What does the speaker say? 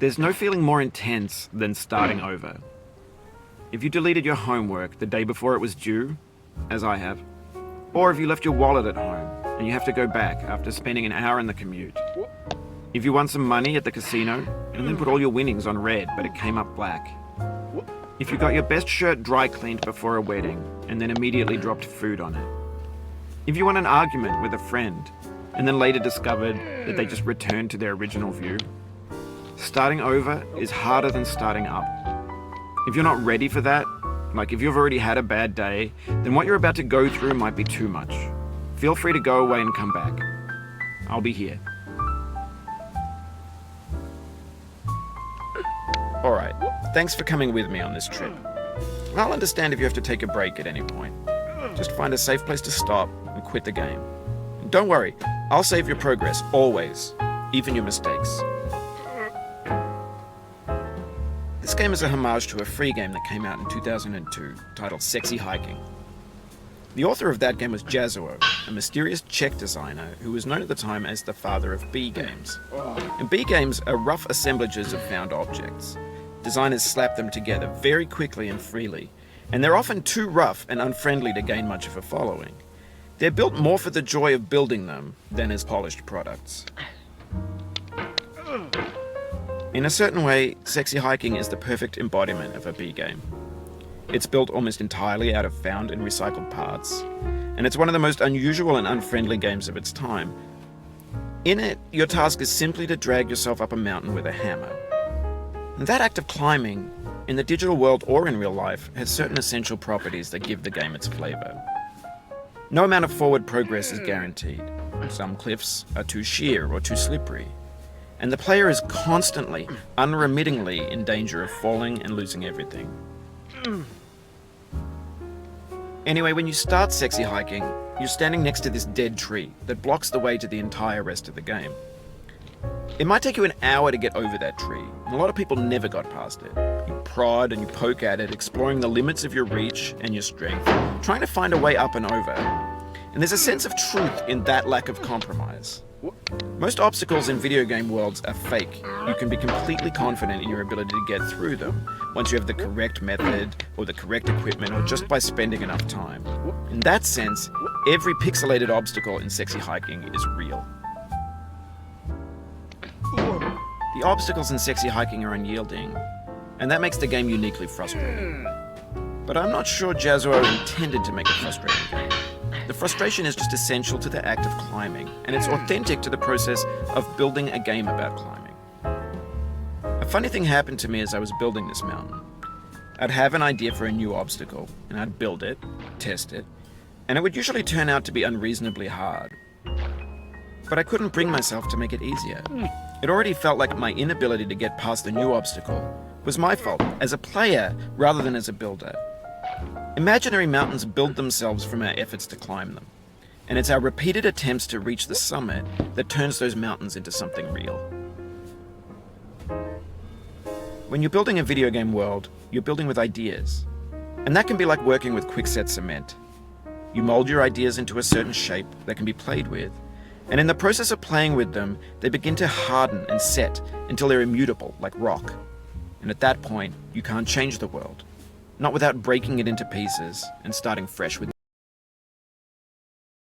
There's no feeling more intense than starting over. If you deleted your homework the day before it was due, as I have, or if you left your wallet at home and you have to go back after spending an hour in the commute. If you won some money at the casino and then put all your winnings on red but it came up black. If you got your best shirt dry cleaned before a wedding and then immediately dropped food on it. If you won an argument with a friend and then later discovered that they just returned to their original view. Starting over is harder than starting up. If you're not ready for that, like if you've already had a bad day, then what you're about to go through might be too much. Feel free to go away and come back. I'll be here. Alright, thanks for coming with me on this trip. I'll understand if you have to take a break at any point. Just find a safe place to stop and quit the game. And don't worry, I'll save your progress, always, even your mistakes. This game is a homage to a free game that came out in 2002, titled Sexy Hiking. The author of that game was Jazzuo, a mysterious Czech designer who was known at the time as the father of B games. And B games are rough assemblages of found objects. Designers slap them together very quickly and freely, and they're often too rough and unfriendly to gain much of a following. They're built more for the joy of building them than as polished products. In a certain way, Sexy Hiking is the perfect embodiment of a B game. It's built almost entirely out of found and recycled parts, and it's one of the most unusual and unfriendly games of its time. In it, your task is simply to drag yourself up a mountain with a hammer. And that act of climbing, in the digital world or in real life, has certain essential properties that give the game its flavor. No amount of forward progress is guaranteed. Some cliffs are too sheer or too slippery. And the player is constantly, unremittingly in danger of falling and losing everything. Anyway, when you start Sexy Hiking, you're standing next to this dead tree that blocks the way to the entire rest of the game. It might take you an hour to get over that tree, and a lot of people never got past it. You prod and you poke at it, exploring the limits of your reach and your strength, trying to find a way up and over. And there's a sense of truth in that lack of compromise. Most obstacles in video game worlds are fake. You can be completely confident in your ability to get through them once you have the correct method or the correct equipment or just by spending enough time. In that sense, every pixelated obstacle in Sexy Hiking is real. The obstacles in Sexy Hiking are unyielding, and that makes the game uniquely frustrating. But I'm not sure Jazzuo intended to make a frustrating game. The frustration is just essential to the act of climbing, and it's authentic to the process of building a game about climbing. A funny thing happened to me as I was building this mountain. I'd have an idea for a new obstacle, and I'd build it, test it, and it would usually turn out to be unreasonably hard. But I couldn't bring myself to make it easier. It already felt like my inability to get past the new obstacle was my fault as a player rather than as a builder. Imaginary mountains build themselves from our efforts to climb them, and it's our repeated attempts to reach the summit that turns those mountains into something real. When you're building a video game world, you're building with ideas, and that can be like working with quickset cement. You mold your ideas into a certain shape that can be played with, and in the process of playing with them, they begin to harden and set until they're immutable, like rock. And at that point, you can't change the world. Not without breaking it into pieces and starting fresh with